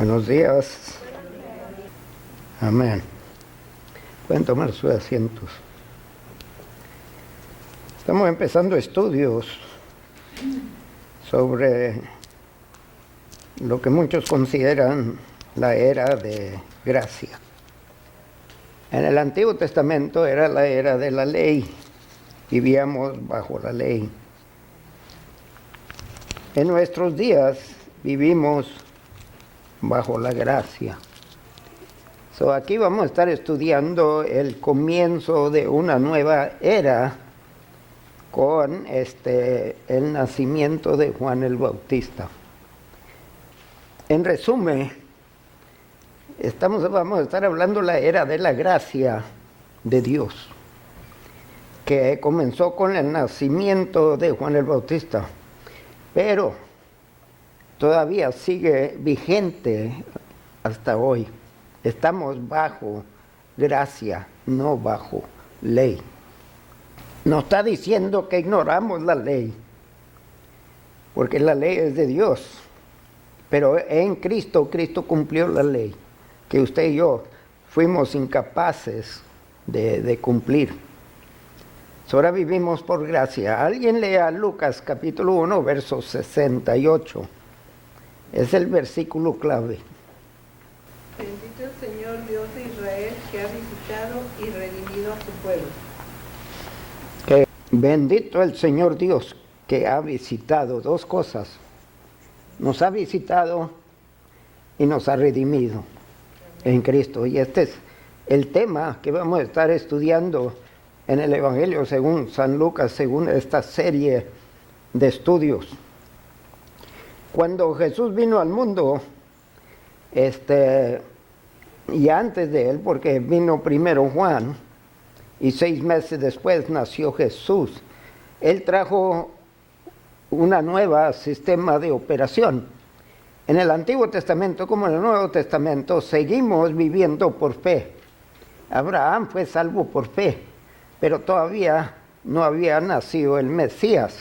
Buenos días. Amén. Pueden tomar sus asientos. Estamos empezando estudios sobre lo que muchos consideran la era de gracia. En el Antiguo Testamento era la era de la ley. Vivíamos bajo la ley. En nuestros días vivimos bajo la gracia. Aquí vamos a estar estudiando el comienzo de una nueva era con el nacimiento de Juan el Bautista. En resumen, vamos a estar hablando la era de la gracia de Dios, que comenzó con el nacimiento de Juan el Bautista, pero todavía sigue vigente hasta hoy. Estamos bajo gracia, no bajo ley. No está diciendo que ignoramos la ley, porque la ley es de Dios, pero en Cristo cumplió la ley, que usted y yo fuimos incapaces de cumplir. Ahora vivimos por gracia. Alguien lea Lucas capítulo 1, verso 68. Es el versículo clave. Bendito el Señor Dios de Israel, que ha visitado y redimido a su pueblo. Bendito el Señor Dios, que ha visitado dos cosas. Nos ha visitado y nos ha redimido en Cristo. Y este es el tema que vamos a estar estudiando en el Evangelio según San Lucas, según esta serie de estudios. Cuando Jesús vino al mundo, y antes de él, porque vino primero Juan, y 6 meses después nació Jesús, él trajo una nueva sistema de operación. En el Antiguo Testamento como en el Nuevo Testamento seguimos viviendo por fe. Abraham fue salvo por fe, pero todavía no había nacido el Mesías,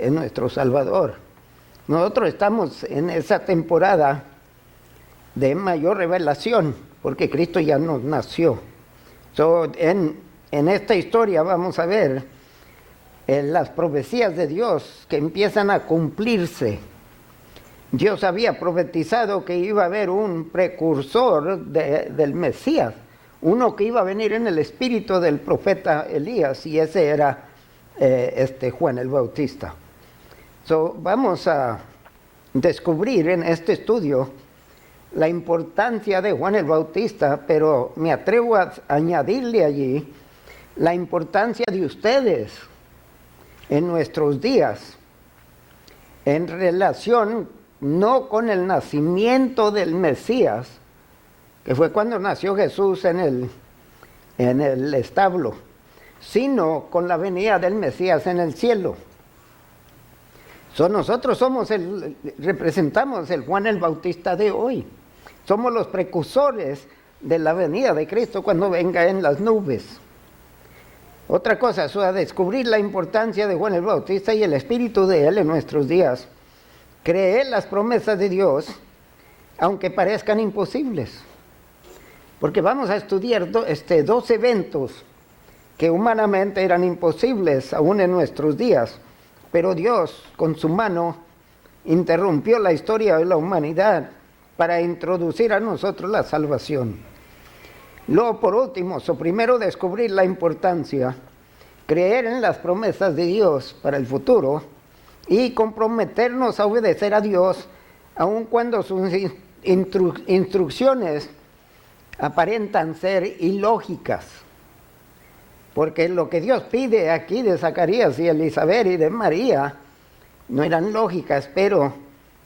nuestro Salvador. Nosotros estamos en esa temporada de mayor revelación, porque Cristo ya nos nació. En esta historia vamos a ver las profecías de Dios que empiezan a cumplirse. Dios había profetizado que iba a haber un precursor del Mesías, uno que iba a venir en el espíritu del profeta Elías, y ese era Juan el Bautista. Vamos a descubrir en este estudio la importancia de Juan el Bautista, pero me atrevo a añadirle allí la importancia de ustedes en nuestros días, en relación no con el nacimiento del Mesías, que fue cuando nació Jesús en el establo, sino con la venida del Mesías en el cielo. Nosotros representamos el Juan el Bautista de hoy. Somos los precursores de la venida de Cristo cuando venga en las nubes. Otra cosa es a descubrir la importancia de Juan el Bautista y el espíritu de él en nuestros días. Creer las promesas de Dios, aunque parezcan imposibles. Porque vamos a estudiar dos eventos que humanamente eran imposibles aún en nuestros días. Pero Dios, con su mano, interrumpió la historia de la humanidad para introducir a nosotros la salvación. Luego, por último, primero descubrir la importancia, creer en las promesas de Dios para el futuro y comprometernos a obedecer a Dios, aun cuando sus instrucciones aparentan ser ilógicas. Porque lo que Dios pide aquí de Zacarías y Elizabeth y de María no eran lógicas, pero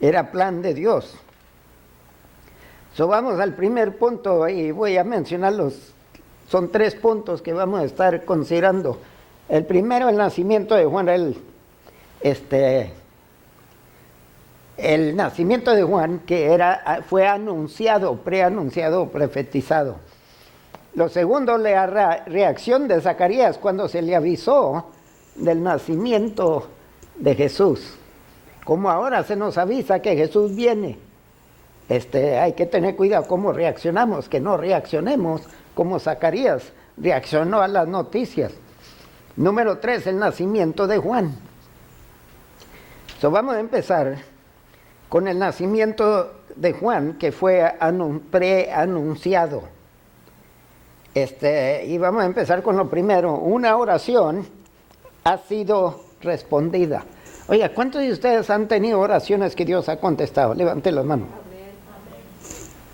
era plan de Dios. Vamos al primer punto y voy a mencionarlos. Son 3 puntos que vamos a estar considerando. El primero, el nacimiento de Juan. El nacimiento de Juan, que fue anunciado, preanunciado, profetizado. Lo segundo, la reacción de Zacarías cuando se le avisó del nacimiento de Jesús. Como ahora se nos avisa que Jesús viene. hay que tener cuidado cómo reaccionamos, que no reaccionemos como Zacarías reaccionó a las noticias. Número 3, el nacimiento de Juan. Vamos a empezar con el nacimiento de Juan, que fue preanunciado. Y vamos a empezar con lo primero. Una oración ha sido respondida. Oiga, ¿cuántos de ustedes han tenido oraciones que Dios ha contestado? Levante las manos.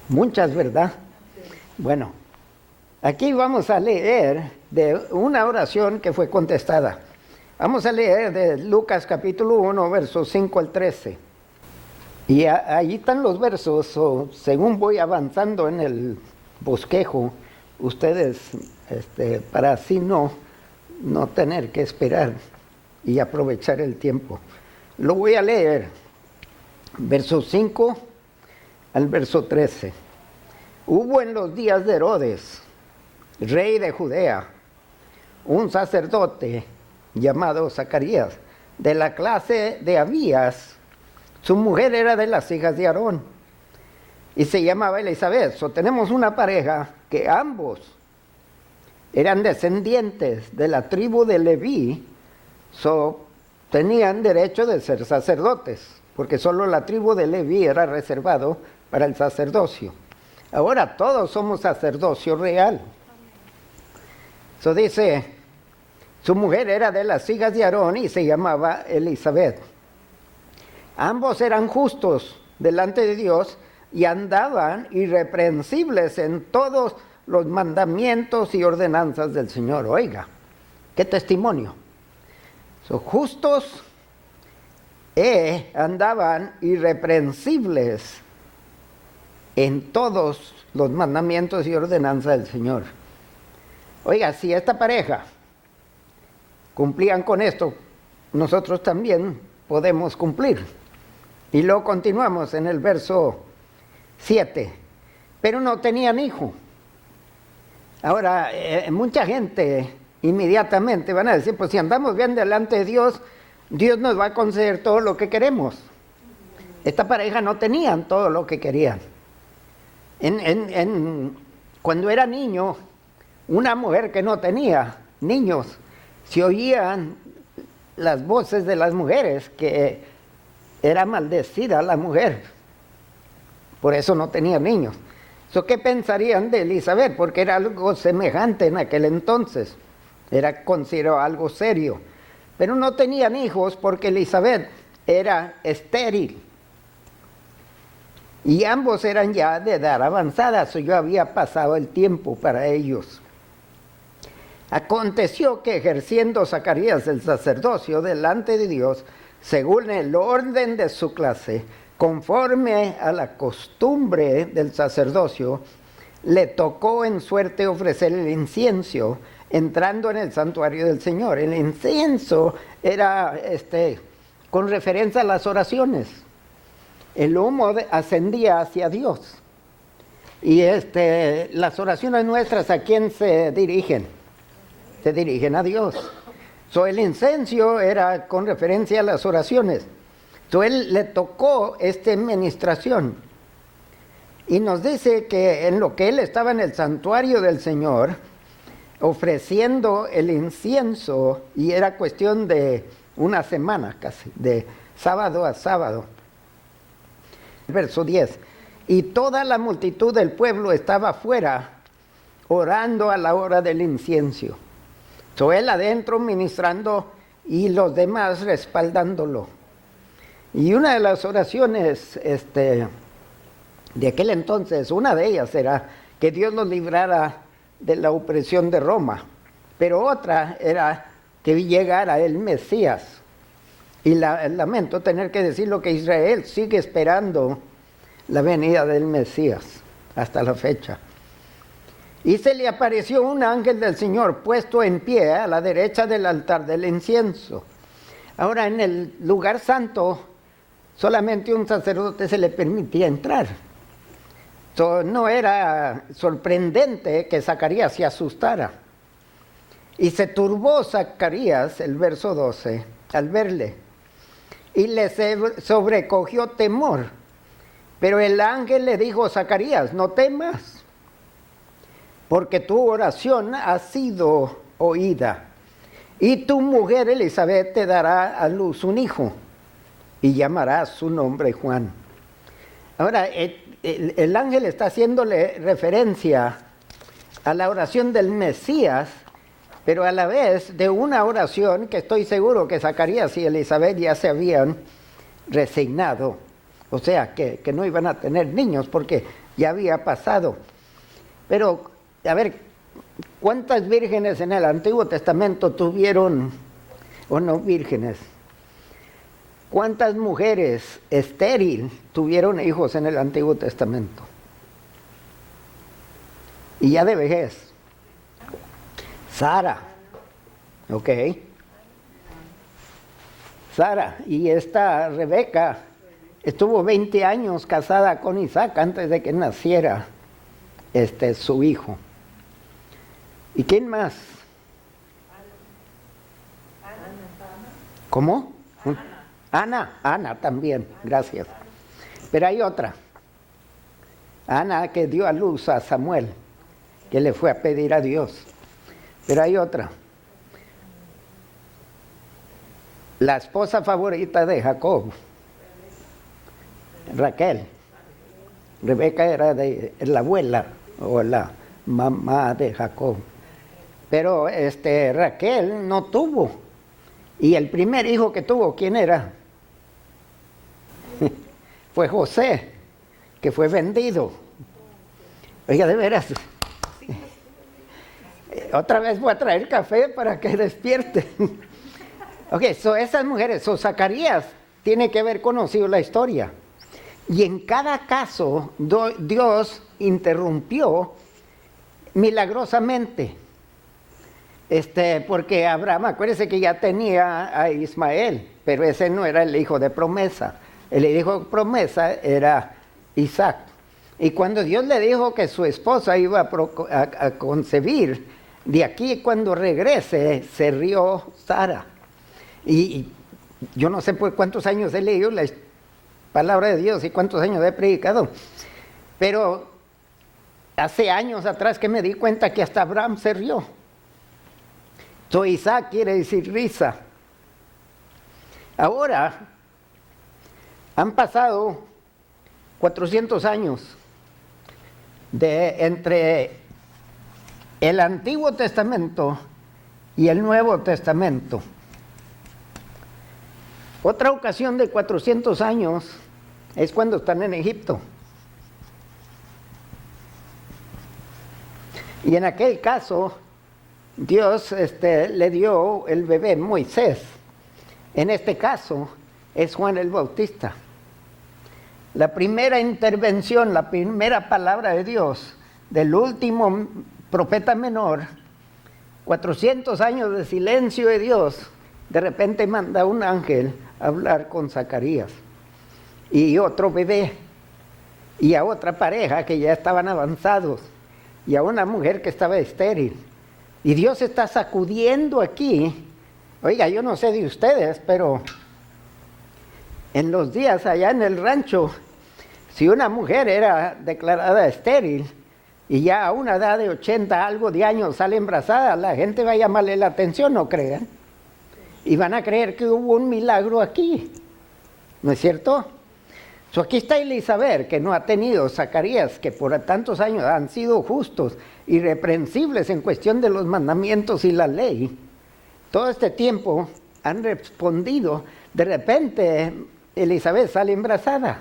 Muchas, ¿verdad? Bueno, aquí vamos a leer de una oración que fue contestada. Vamos a leer de Lucas capítulo 1, versos 5 al 13. Y ahí están los versos, según voy avanzando en el bosquejo, ustedes, para así no tener que esperar y aprovechar el tiempo. Lo voy a leer, versos 5 al verso 13. Hubo en los días de Herodes, rey de Judea, un sacerdote llamado Zacarías, de la clase de Abías. Su mujer era de las hijas de Aarón y se llamaba Elizabeth. Tenemos una pareja que ambos eran descendientes de la tribu de Leví, tenían derecho de ser sacerdotes, porque solo la tribu de Leví era reservado para el sacerdocio. Ahora todos somos sacerdocio real. Dice, su mujer era de las hijas de Aarón y se llamaba Elizabeth. Ambos eran justos delante de Dios y andaban irreprensibles en todos los mandamientos y ordenanzas del Señor. Oiga, qué testimonio. Justos andaban irreprensibles en todos los mandamientos y ordenanzas del Señor. Oiga, si esta pareja cumplían con esto, nosotros también podemos cumplir. Y luego continuamos en el verso 7. Pero no tenían hijo. Ahora, mucha gente inmediatamente van a decir, pues si andamos bien delante de Dios, Dios nos va a conceder todo lo que queremos. Esta pareja no tenían todo lo que querían. Cuando era niño, una mujer que no tenía niños, se oían las voces de las mujeres que era maldecida la mujer, por eso no tenía niños. ¿Qué pensarían de Elizabeth? Porque era algo semejante en aquel entonces, era considerado algo serio, pero no tenían hijos porque Elizabeth era estéril y ambos eran ya de edad avanzada, ya había pasado el tiempo para ellos. Aconteció que ejerciendo Zacarías el sacerdocio delante de Dios, según el orden de su clase, conforme a la costumbre del sacerdocio, le tocó en suerte ofrecer el incienso, entrando en el santuario del Señor. El incienso era con referencia a las oraciones. El humo ascendía hacia Dios. Y las oraciones nuestras, ¿a quién se dirigen? Se dirigen a Dios. El incienso era con referencia a las oraciones. Él le tocó esta ministración. Y nos dice que en lo que él estaba en el santuario del Señor, ofreciendo el incienso, y era cuestión de una semana casi, de sábado a sábado. Verso 10. Y toda la multitud del pueblo estaba afuera, orando a la hora del incienso. Él adentro ministrando y los demás respaldándolo. Y una de las oraciones de aquel entonces, una de ellas era que Dios los librara de la opresión de Roma. Pero otra era que llegara el Mesías. Y lamento tener que decir lo que Israel sigue esperando la venida del Mesías hasta la fecha. Y se le apareció un ángel del Señor puesto en pie a la derecha del altar del incienso. Ahora, en el lugar santo, solamente un sacerdote se le permitía entrar. No era sorprendente que Zacarías se asustara. Y se turbó Zacarías, el verso 12, al verle. Y le sobrecogió temor. Pero el ángel le dijo a Zacarías, no temas, porque tu oración ha sido oída. Y tu mujer Elizabeth te dará a luz un hijo, y llamarás su nombre Juan. Ahora, el ángel está haciéndole referencia a la oración del Mesías, pero a la vez de una oración que estoy seguro que Zacarías y Elizabeth ya se habían resignado. O sea, que no iban a tener niños porque ya había pasado. Pero, a ver, ¿cuántas vírgenes en el Antiguo Testamento tuvieron, o no vírgenes? ¿Cuántas mujeres estériles tuvieron hijos en el Antiguo Testamento? Y ya de vejez. Sara, ok. Sara, y esta Rebeca estuvo 20 años casada con Isaac antes de que naciera su hijo. ¿Y quién más? ¿Cómo? Ana también, gracias. Pero hay otra. Ana que dio a luz a Samuel, que le fue a pedir a Dios. Pero hay otra. La esposa favorita de Jacob, Raquel. Rebeca era la abuela o la mamá de Jacob. Pero Raquel no tuvo. Y el primer hijo que tuvo, ¿quién era? Fue José, que fue vendido. Oiga, de veras. Otra vez voy a traer café para que despierte. Ok, esas mujeres, Zacarías tiene que haber conocido la historia. Y en cada caso, Dios interrumpió milagrosamente. Porque Abraham, acuérdese que ya tenía a Ismael, pero ese no era el hijo de promesa. El hijo de promesa era Isaac. Y cuando Dios le dijo que su esposa iba a concebir, de aquí cuando regrese, se rió Sara. Y yo no sé por cuántos años he leído la palabra de Dios y cuántos años he predicado, pero hace años atrás que me di cuenta que hasta Abraham se rió. Isaac quiere decir risa. Ahora, han pasado 400 años entre el Antiguo Testamento y el Nuevo Testamento. Otra ocasión de 400 años es cuando están en Egipto. Y en aquel caso, Dios le dio el bebé Moisés. En este caso, es Juan el Bautista. La primera intervención, la primera palabra de Dios del último profeta menor, 400 años de silencio de Dios, de repente manda un ángel a hablar con Zacarías y otro bebé y a otra pareja que ya estaban avanzados y a una mujer que estaba estéril. Y Dios está sacudiendo aquí. Oiga, yo no sé de ustedes, pero en los días allá en el rancho, si una mujer era declarada estéril y ya a una edad de 80 algo de años sale embarazada, la gente va a llamarle la atención, ¿no crean? Y van a creer que hubo un milagro aquí, ¿no es cierto? Aquí está Elizabeth, que no ha tenido Zacarías, que por tantos años han sido justos, irreprensibles en cuestión de los mandamientos y la ley. Todo este tiempo han respondido. De repente Elizabeth sale embarazada.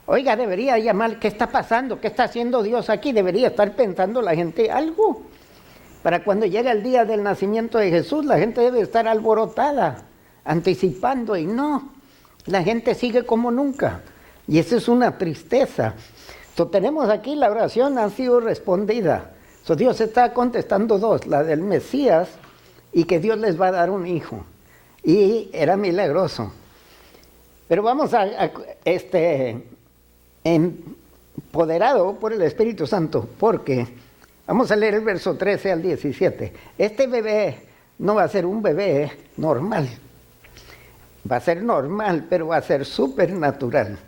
Oiga, debería llamar, ¿qué está pasando? ¿Qué está haciendo Dios aquí? Debería estar pensando la gente algo. Para cuando llegue el día del nacimiento de Jesús, la gente debe estar alborotada, anticipando, y no, la gente sigue como nunca. Y eso es una tristeza. Tenemos aquí la oración ha sido respondida. Dios está contestando dos, la del Mesías y que Dios les va a dar un hijo. Y era milagroso. Pero vamos empoderado por el Espíritu Santo, porque vamos a leer el verso 13 al 17. Este bebé no va a ser un bebé normal. Va a ser normal, pero va a ser supernatural.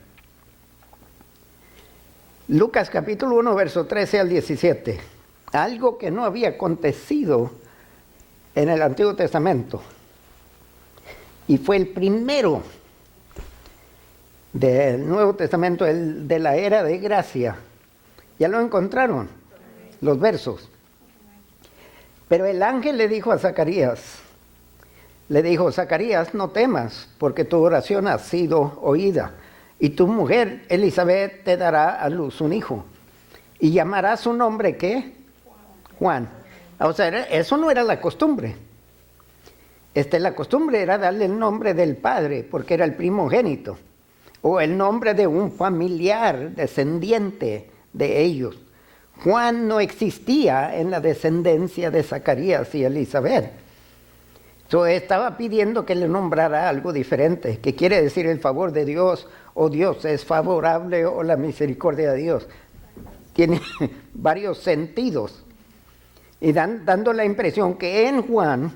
Lucas capítulo 1, verso 13 al 17. Algo que no había acontecido en el Antiguo Testamento. Y fue el primero del Nuevo Testamento, el de la era de gracia. Ya lo encontraron, los versos. Pero el ángel le dijo a Zacarías, Zacarías, no temas, porque tu oración ha sido oída. Y tu mujer, Elizabeth, te dará a luz un hijo. Y llamará su nombre, ¿qué? Juan. O sea, eso no era la costumbre. La costumbre era darle el nombre del padre, porque era el primogénito. O el nombre de un familiar descendiente de ellos. Juan no existía en la descendencia de Zacarías y Elizabeth. Entonces estaba pidiendo que le nombrara algo diferente, que quiere decir el favor de Dios, o Dios es favorable, o la misericordia de Dios. Tiene varios sentidos. Y dando la impresión que en Juan,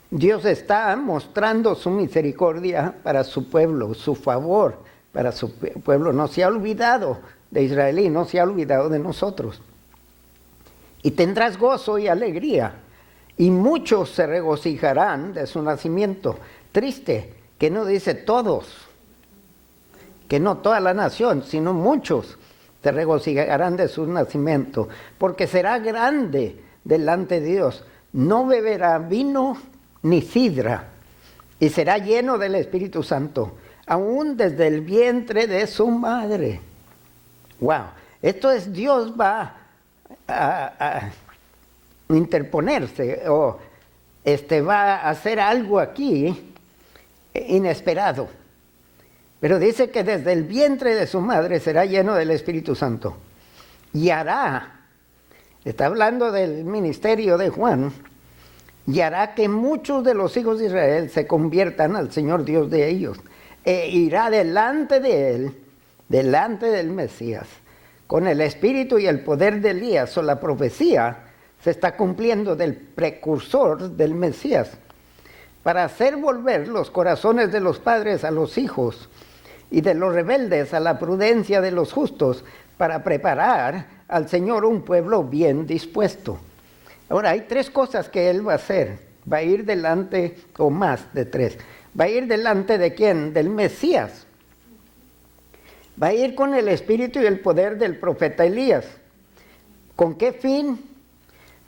Dios está mostrando su misericordia para su pueblo, su favor para su pueblo. No se ha olvidado de Israel y no se ha olvidado de nosotros. Y tendrás gozo y alegría, y muchos se regocijarán de su nacimiento. Triste que no dice todos, que no toda la nación, sino muchos se regocijarán de su nacimiento, porque será grande delante de Dios. No beberá vino ni sidra, y será lleno del Espíritu Santo, aún desde el vientre de su madre. Wow, esto es Dios va a interponerse o va a hacer algo aquí inesperado. Pero dice que desde el vientre de su madre será lleno del Espíritu Santo. Y hará, está hablando del ministerio de Juan, y hará que muchos de los hijos de Israel se conviertan al Señor Dios de ellos. E irá delante de él, delante del Mesías, con el espíritu y el poder de Elías, o la profecía se está cumpliendo del precursor del Mesías, para hacer volver los corazones de los padres a los hijos y de los rebeldes a la prudencia de los justos, para preparar al Señor un pueblo bien dispuesto. Ahora, hay tres cosas que Él va a hacer. Va a ir delante, o más de tres. Va a ir delante de ¿quién? Del Mesías. Va a ir con el espíritu y el poder del profeta Elías. ¿Con qué fin?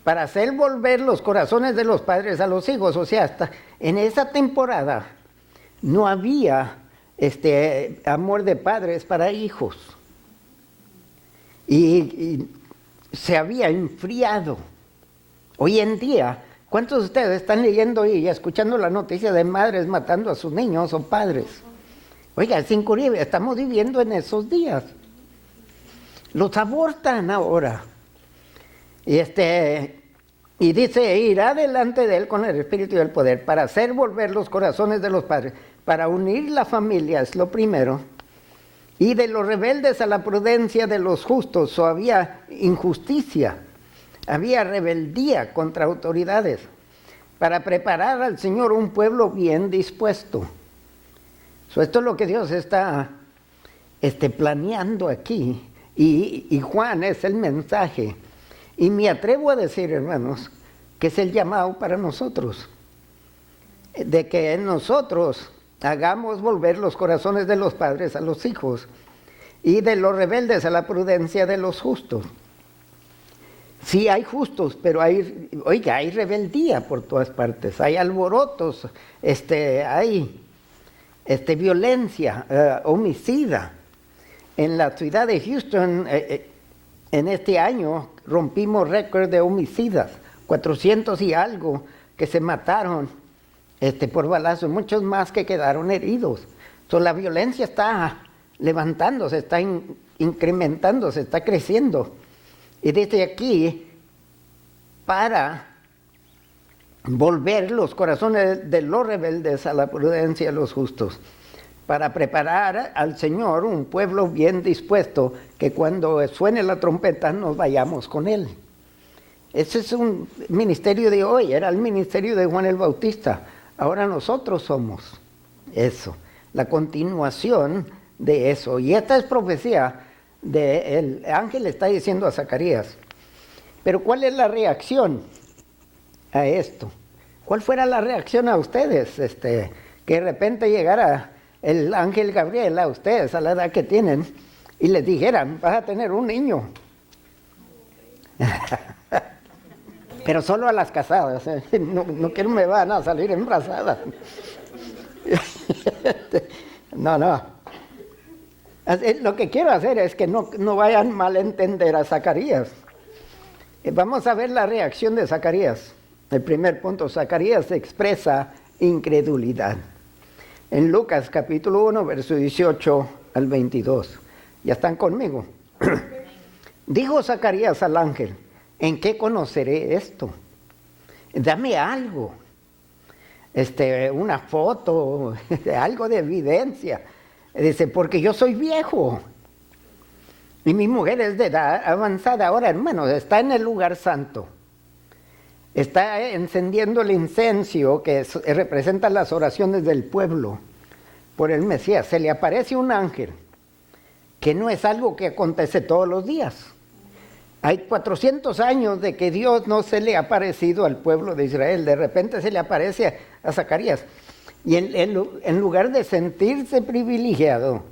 Para hacer volver los corazones de los padres a los hijos. O sea, hasta en esa temporada no había amor de padres para hijos. Y se había enfriado. Hoy en día, ¿cuántos de ustedes están leyendo y escuchando la noticia de madres matando a sus niños o padres? Oiga, es increíble, estamos viviendo en esos días. Los abortan ahora. Y dice, irá delante de él con el espíritu y el poder para hacer volver los corazones de los padres, para unir la familia, es lo primero, y de los rebeldes a la prudencia de los justos. O había injusticia, había rebeldía contra autoridades, para preparar al Señor un pueblo bien dispuesto. Esto es lo que Dios está planeando aquí, y Juan es el mensaje. Y me atrevo a decir, hermanos, que es el llamado para nosotros, de que nosotros hagamos volver los corazones de los padres a los hijos, y de los rebeldes a la prudencia de los justos. Sí hay justos, pero hay rebeldía por todas partes, hay alborotos, hay violencia, homicida. En la ciudad de Houston, en este año, rompimos récord de homicidas, 400 y algo que se mataron por balazos, muchos más que quedaron heridos. La violencia está levantándose, está incrementándose, está creciendo. Y desde aquí, para volver los corazones de los rebeldes a la prudencia de los justos, para preparar al Señor un pueblo bien dispuesto, que cuando suene la trompeta nos vayamos con Él. Ese es un ministerio de hoy, era el ministerio de Juan el Bautista. Ahora nosotros somos eso, la continuación de eso. Y esta es profecía el ángel le está diciendo a Zacarías. Pero ¿cuál es la reacción a esto? ¿Cuál fuera la reacción a ustedes? Que de repente llegara el ángel Gabriel a ustedes, a la edad que tienen, y les dijeran, vas a tener un niño. Pero solo a las casadas, no quiero me van a salir embarazadas. No. Lo que quiero hacer es que no vayan mal a entender a Zacarías. Vamos a ver la reacción de Zacarías. El primer punto, Zacarías expresa incredulidad. En Lucas capítulo 1, verso 18 al 22. ¿Ya están conmigo? Dijo Zacarías al ángel, ¿en qué conoceré esto? Dame algo. Una foto, algo de evidencia. Dice, porque yo soy viejo. Y mi mujer es de edad avanzada. Ahora, hermanos, está en el lugar santo. Está encendiendo el incenso que representa las oraciones del pueblo por el Mesías. Se le aparece un ángel, que no es algo que acontece todos los días. Hay 400 años de que Dios no se le ha aparecido al pueblo de Israel. De repente se le aparece a Zacarías. Y en lugar de sentirse privilegiado,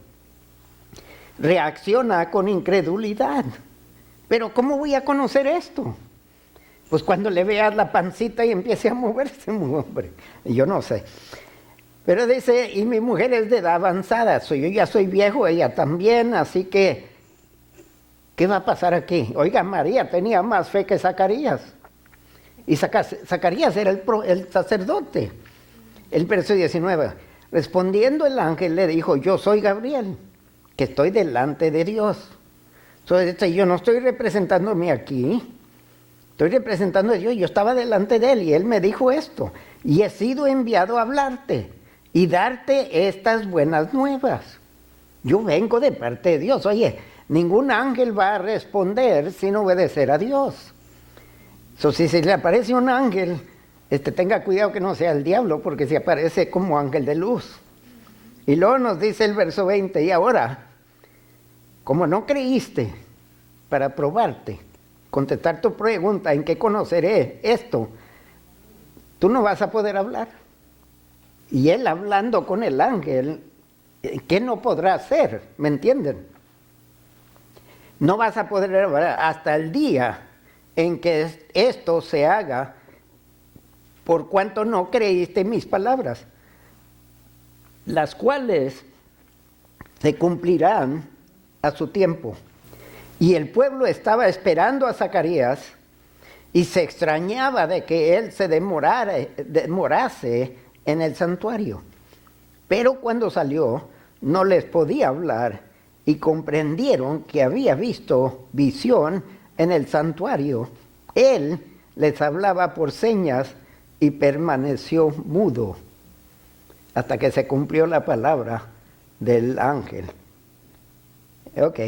reacciona con incredulidad. Pero ¿cómo voy a conocer esto? Pues cuando le veas la pancita y empiece a moverse, hombre. Yo no sé. Pero dice, y mi mujer es de edad avanzada. Yo ya soy viejo, ella también, así que, ¿qué va a pasar aquí? Oiga, María tenía más fe que Zacarías. Y Zacarías era el sacerdote. El verso 19. Respondiendo el ángel le dijo, yo soy Gabriel, que estoy delante de Dios. Entonces, yo no estoy representándome aquí. Estoy representando a Dios, yo estaba delante de Él y Él me dijo esto. Y he sido enviado a hablarte y darte estas buenas nuevas. Yo vengo de parte de Dios. Oye, ningún ángel va a responder sin obedecer a Dios. Si se le aparece un ángel, tenga cuidado que no sea el diablo, porque se aparece como ángel de luz. Y luego nos dice el verso 20, y ahora, como no creíste para probarte, contestar tu pregunta, ¿en qué conoceré esto? Tú no vas a poder hablar. Y él hablando con el ángel, ¿qué no podrá hacer? ¿Me entienden? No vas a poder hablar hasta el día en que esto se haga, por cuanto no creíste mis palabras, las cuales se cumplirán a su tiempo. Y el pueblo estaba esperando a Zacarías y se extrañaba de que él se demorase en el santuario. Pero cuando salió, no les podía hablar y comprendieron que había visto visión en el santuario. Él les hablaba por señas y permaneció mudo hasta que se cumplió la palabra del ángel. Ok.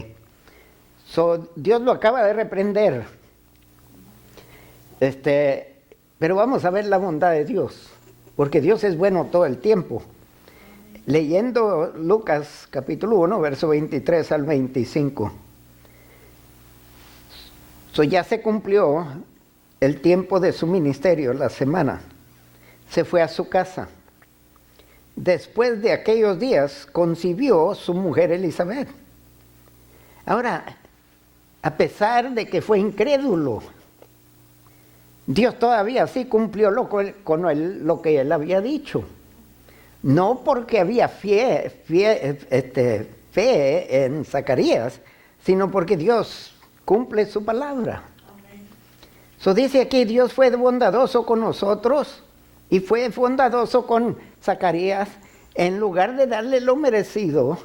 Dios lo acaba de reprender. Pero vamos a ver la bondad de Dios, porque Dios es bueno todo el tiempo. Leyendo Lucas capítulo 1, verso 23 al 25. Ya se cumplió el tiempo de su ministerio, la semana. Se fue a su casa. Después de aquellos días concibió su mujer Elizabeth. Ahora, a pesar de que fue incrédulo, Dios todavía sí cumplió lo que él había dicho. No porque había fe en Zacarías, sino porque Dios cumple su palabra. Dice aquí, Dios fue bondadoso con nosotros y fue bondadoso con Zacarías. En lugar de darle lo merecido,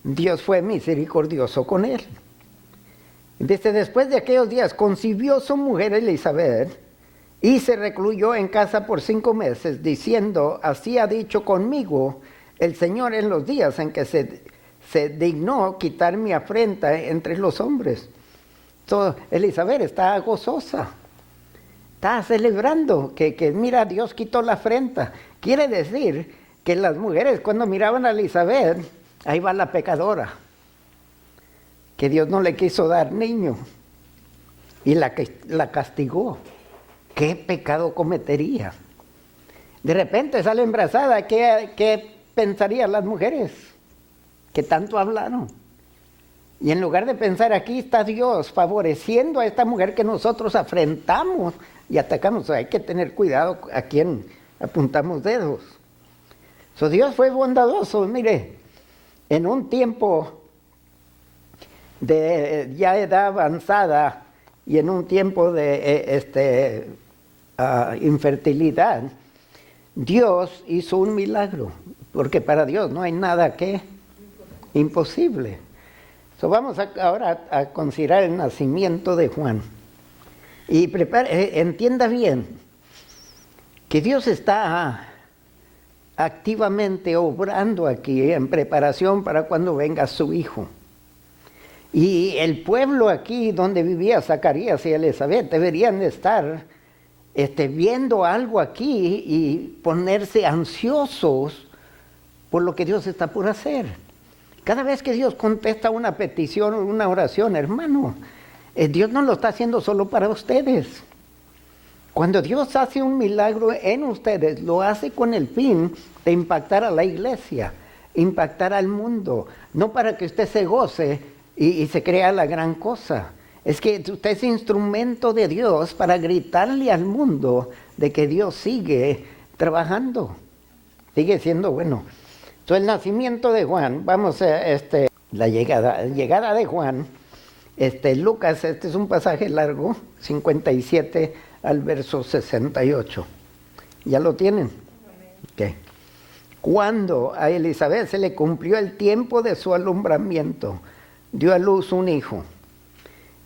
Dios fue misericordioso con él. Dice, después de aquellos días concibió su mujer Elizabeth y se recluyó en casa por 5 meses, diciendo, así ha dicho conmigo el Señor en los días en que se dignó quitar mi afrenta entre los hombres. Elizabeth está gozosa, está celebrando que mira, Dios quitó la afrenta. Quiere decir que las mujeres cuando miraban a Elizabeth, ahí va la pecadora. que Dios no le quiso dar niño y la castigó. ¿Qué pecado cometería? De repente sale embarazada, ¿qué pensarían las mujeres que tanto hablaron? Y en lugar de pensar, aquí está Dios favoreciendo a esta mujer que nosotros afrentamos y atacamos. Hay que tener cuidado a quién apuntamos dedos. Dios fue bondadoso, mire, en un tiempo de ya edad avanzada y en un tiempo de infertilidad, Dios hizo un milagro, porque para Dios no hay nada que imposible. Vamos ahora a considerar el nacimiento de Juan. Y entienda bien que Dios está activamente obrando aquí en preparación para cuando venga su hijo. Y el pueblo aquí donde vivía Zacarías y Elizabeth deberían de estar viendo algo aquí y ponerse ansiosos por lo que Dios está por hacer. Cada vez que Dios contesta una petición o una oración, hermano, Dios no lo está haciendo solo para ustedes. Cuando Dios hace un milagro en ustedes, lo hace con el fin de impactar a la iglesia, impactar al mundo, no para que usted se goce y se crea la gran cosa. Es que usted es instrumento de Dios para gritarle al mundo de que Dios sigue trabajando, sigue siendo bueno. Entonces el nacimiento de Juan, vamos a la llegada de Juan, Lucas, este es un pasaje largo, 57 al verso 68. ¿Ya lo tienen? Okay. Cuando a Elizabeth se le cumplió el tiempo de su alumbramiento, dio a luz un hijo.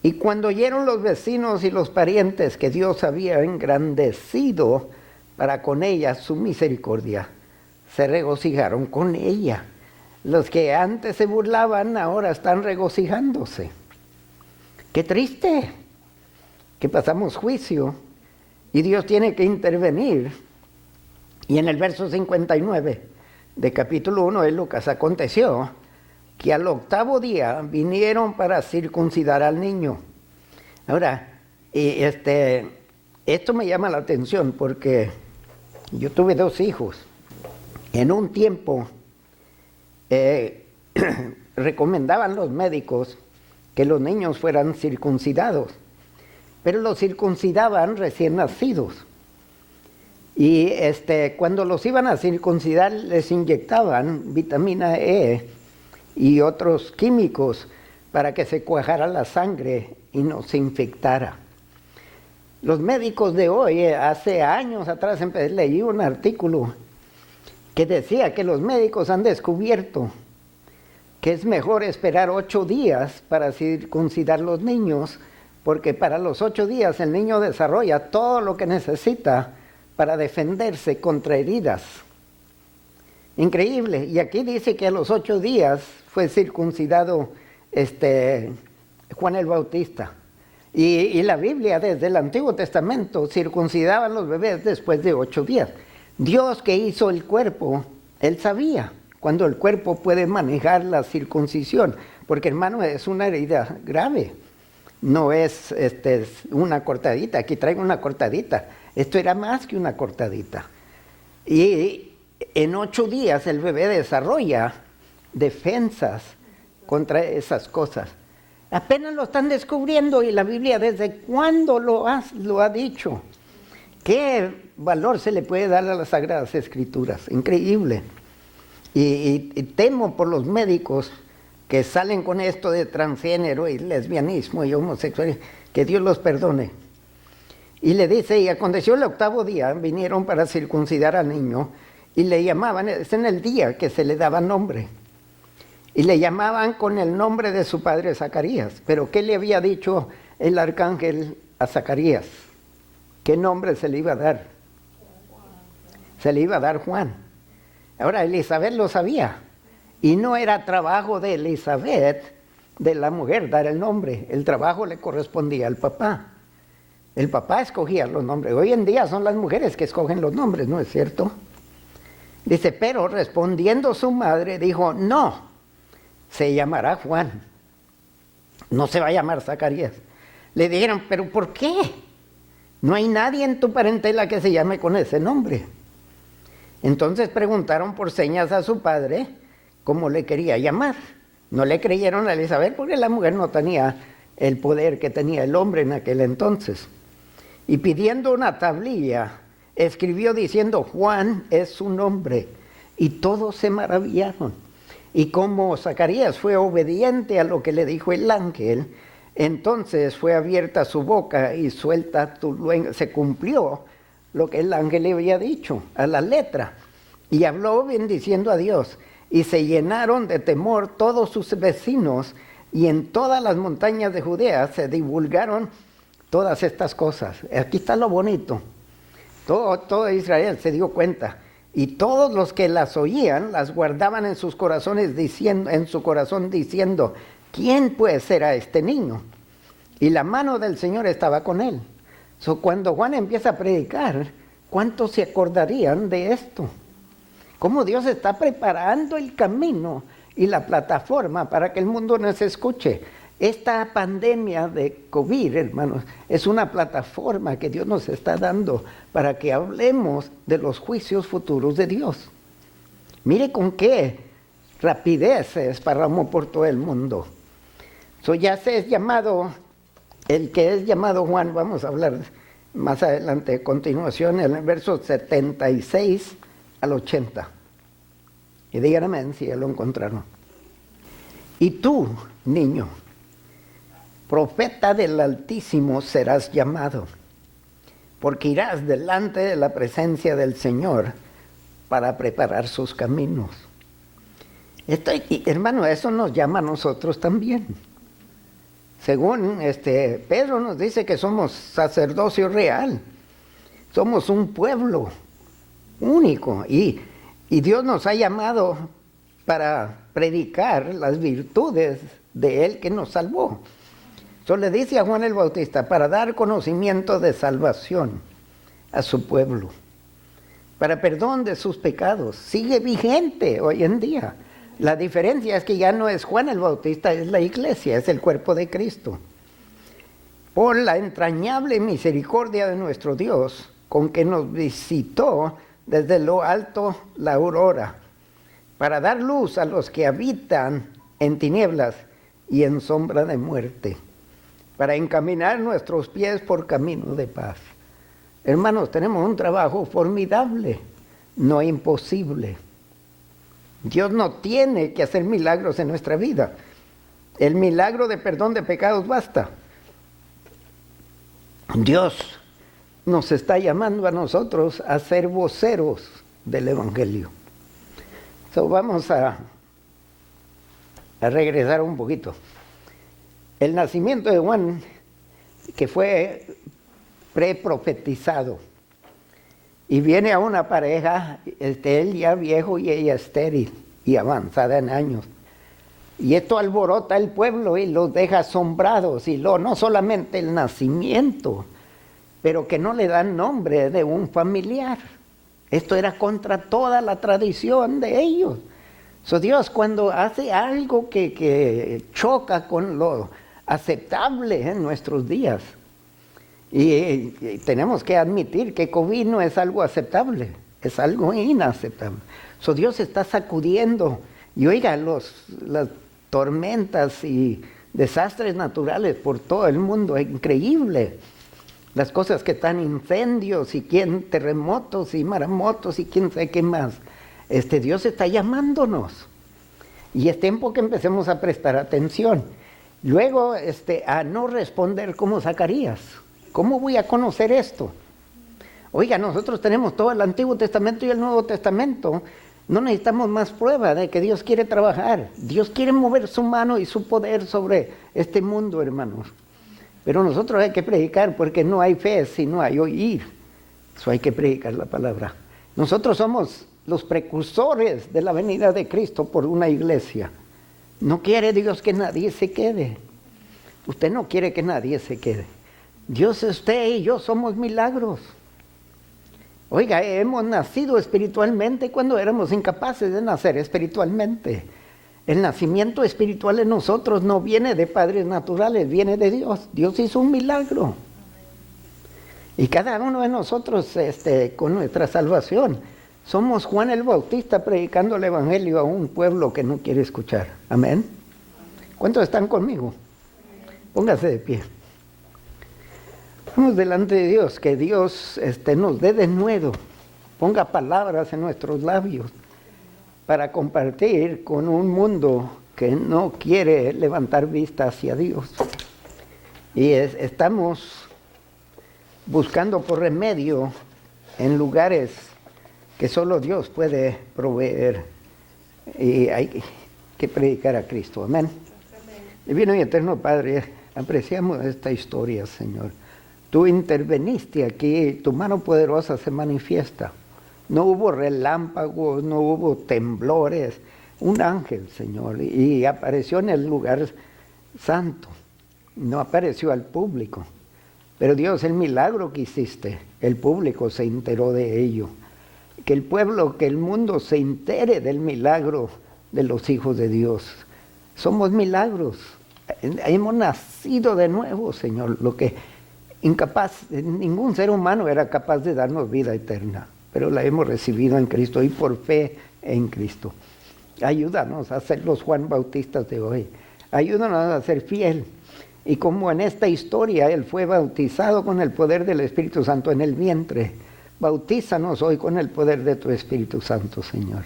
Y cuando oyeron los vecinos y los parientes que Dios había engrandecido para con ella su misericordia, se regocijaron con ella. Los que antes se burlaban ahora están regocijándose. Qué triste que pasamos juicio y Dios tiene que intervenir. Y en el verso 59 de capítulo 1 de Lucas, aconteció que al 8º día vinieron para circuncidar al niño. Ahora, esto me llama la atención porque yo tuve 2 hijos. En un tiempo recomendaban los médicos que los niños fueran circuncidados, pero los circuncidaban recién nacidos. Y cuando los iban a circuncidar les inyectaban vitamina E y otros químicos para que se cuajara la sangre y no se infectara. Los médicos de hoy, hace años atrás leí un artículo que decía que los médicos han descubierto que es mejor esperar 8 días para circuncidar los niños, porque para los 8 días el niño desarrolla todo lo que necesita para defenderse contra heridas. Increíble. Y aquí dice que a los 8 días fue circuncidado Juan el Bautista. Y la Biblia desde el Antiguo Testamento circuncidaban los bebés después de 8 días. Dios que hizo el cuerpo, Él sabía cuando el cuerpo puede manejar la circuncisión, porque hermano es una herida grave, no es una cortadita, aquí traigo una cortadita, esto era más que una cortadita. Y en 8 días el bebé desarrolla defensas contra esas cosas. Apenas lo están descubriendo y la Biblia desde cuándo lo ha dicho. ¿Qué valor se le puede dar a las Sagradas Escrituras? Increíble. Y temo por los médicos que salen con esto de transgénero y lesbianismo y homosexualidad, que Dios los perdone. Y le dice, y aconteció el 8º día, vinieron para circuncidar al niño y le llamaban, es en el día que se le daba nombre, y le llamaban con el nombre de su padre Zacarías. Pero ¿qué le había dicho el arcángel a Zacarías? ¿Qué nombre se le iba a dar? Se le iba a dar Juan. Ahora Elizabeth lo sabía, y no era trabajo de Elizabeth, de la mujer, dar el nombre. El trabajo le correspondía al papá. El papá escogía los nombres. Hoy en día son las mujeres que escogen los nombres, ¿no es cierto? Dice, pero respondiendo su madre, dijo, no, se llamará Juan. no se va a llamar Zacarías. Le dijeron, ¿pero por qué? No hay nadie en tu parentela que se llame con ese nombre. Entonces preguntaron por señas a su padre cómo le quería llamar. No le creyeron a Elizabeth porque la mujer no tenía el poder que tenía el hombre en aquel entonces. Y pidiendo una tablilla, escribió diciendo, Juan es su nombre. Y todos se maravillaron. Y como Zacarías fue obediente a lo que le dijo el ángel, entonces fue abierta su boca y suelta tu lengua. Se cumplió lo que el ángel le había dicho a la letra. Y habló bendiciendo a Dios. Y se llenaron de temor todos sus vecinos. Y en todas las montañas de Judea se divulgaron todas estas cosas. Aquí está lo bonito. Todo Israel se dio cuenta. Y todos los que las oían, las guardaban en sus corazones diciendo, en su corazón diciendo, ¿quién pues será este niño? Y la mano del Señor estaba con él. Cuando Juan empieza a predicar, ¿cuántos se acordarían de esto? Cómo Dios está preparando el camino y la plataforma para que el mundo nos escuche. Esta pandemia de COVID, hermanos, es una plataforma que Dios nos está dando para que hablemos de los juicios futuros de Dios. Mire con qué rapidez se esparramó por todo el mundo. Ya se es llamado, el que es llamado Juan, vamos a hablar más adelante, a continuación, en el verso 76 al 80. Y díganme si ya lo encontraron. Y tú, niño, profeta del Altísimo serás llamado, porque irás delante de la presencia del Señor para preparar sus caminos. Hermano, eso nos llama a nosotros también. Según Pedro nos dice que somos sacerdocio real, somos un pueblo único y Dios nos ha llamado para predicar las virtudes de Él que nos salvó. Le dice a Juan el Bautista, para dar conocimiento de salvación a su pueblo, para perdón de sus pecados. Sigue vigente hoy en día. La diferencia es que ya no es Juan el Bautista, es la iglesia, es el cuerpo de Cristo. Por la entrañable misericordia de nuestro Dios, con que nos visitó desde lo alto la aurora, para dar luz a los que habitan en tinieblas y en sombra de muerte, para encaminar nuestros pies por camino de paz. Hermanos, tenemos un trabajo formidable, no imposible. Dios no tiene que hacer milagros en nuestra vida. El milagro de perdón de pecados basta. Dios nos está llamando a nosotros a ser voceros del Evangelio. Vamos a regresar un poquito. El nacimiento de Juan, que fue preprofetizado, y viene a una pareja, él ya viejo y ella estéril y avanzada en años. Y esto alborota el pueblo y los deja asombrados, y no solamente el nacimiento, pero que no le dan nombre de un familiar. Esto era contra toda la tradición de ellos. Dios, cuando hace algo que choca con lo aceptable en nuestros días, y tenemos que admitir que COVID no es algo aceptable, es algo inaceptable. Dios está sacudiendo, y oiga, las tormentas y desastres naturales por todo el mundo, es increíble. Las cosas que están, incendios y terremotos y maremotos y quién sabe qué más. Dios está llamándonos. Y es tiempo que empecemos a prestar atención. Luego, a no responder como Zacarías. ¿Cómo voy a conocer esto? Oiga, nosotros tenemos todo el Antiguo Testamento y el Nuevo Testamento. No necesitamos más prueba de que Dios quiere trabajar. Dios quiere mover su mano y su poder sobre este mundo, hermanos. Pero nosotros hay que predicar, porque no hay fe si no hay oír. Eso hay que predicar la palabra. Nosotros somos los precursores de la venida de Cristo por una iglesia. No quiere Dios que nadie se quede. Usted no quiere que nadie se quede. Dios, usted y yo somos milagros. Oiga, hemos nacido espiritualmente cuando éramos incapaces de nacer espiritualmente. El nacimiento espiritual en nosotros no viene de padres naturales, viene de Dios. Dios hizo un milagro. Y cada uno de nosotros, con nuestra salvación, somos Juan el Bautista predicando el Evangelio a un pueblo que no quiere escuchar. Amén. ¿Cuántos están conmigo? Póngase de pie. Vamos delante de Dios, que Dios nos dé de nuevo, ponga palabras en nuestros labios para compartir con un mundo que no quiere levantar vista hacia Dios. Y estamos buscando por remedio en lugares que solo Dios puede proveer. Y hay que predicar a Cristo. Amén. Divino y eterno Padre, apreciamos esta historia, Señor. Tú interveniste aquí, tu mano poderosa se manifiesta. No hubo relámpagos, no hubo temblores. Un ángel, Señor, y apareció en el lugar santo. No apareció al público. Pero Dios, el milagro que hiciste, el público se enteró de ello. Que el pueblo, que el mundo se entere del milagro de los hijos de Dios. Somos milagros. Hemos nacido de nuevo, Señor. Lo que ningún ser humano era capaz de darnos vida eterna. Pero la hemos recibido en Cristo y por fe en Cristo. Ayúdanos a ser los Juan Bautistas de hoy. Ayúdanos a ser fiel. Y como en esta historia Él fue bautizado con el poder del Espíritu Santo en el vientre, bautízanos hoy con el poder de tu Espíritu Santo, Señor.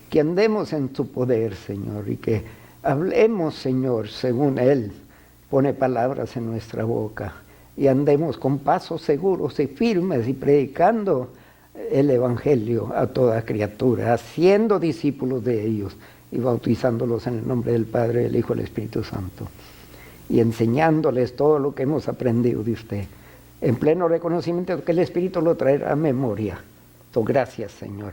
Que andemos en tu poder, Señor, y que hablemos, Señor, según Él pone palabras en nuestra boca. Y andemos con pasos seguros y firmes y predicando el Evangelio a toda criatura, haciendo discípulos de ellos y bautizándolos en el nombre del Padre, del Hijo y del Espíritu Santo. Y enseñándoles todo lo que hemos aprendido de usted, en pleno reconocimiento de que el Espíritu lo traerá a memoria. Gracias, Señor.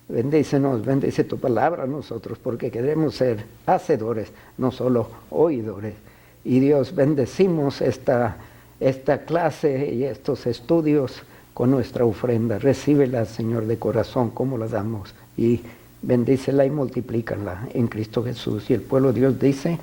Bendícenos, bendice tu palabra a nosotros, porque queremos ser hacedores, no solo oidores. Y Dios, bendecimos esta clase y estos estudios con nuestra ofrenda. Recíbela, Señor, de corazón, como la damos, y bendícela y multiplícala en Cristo Jesús. Y el pueblo de Dios dice...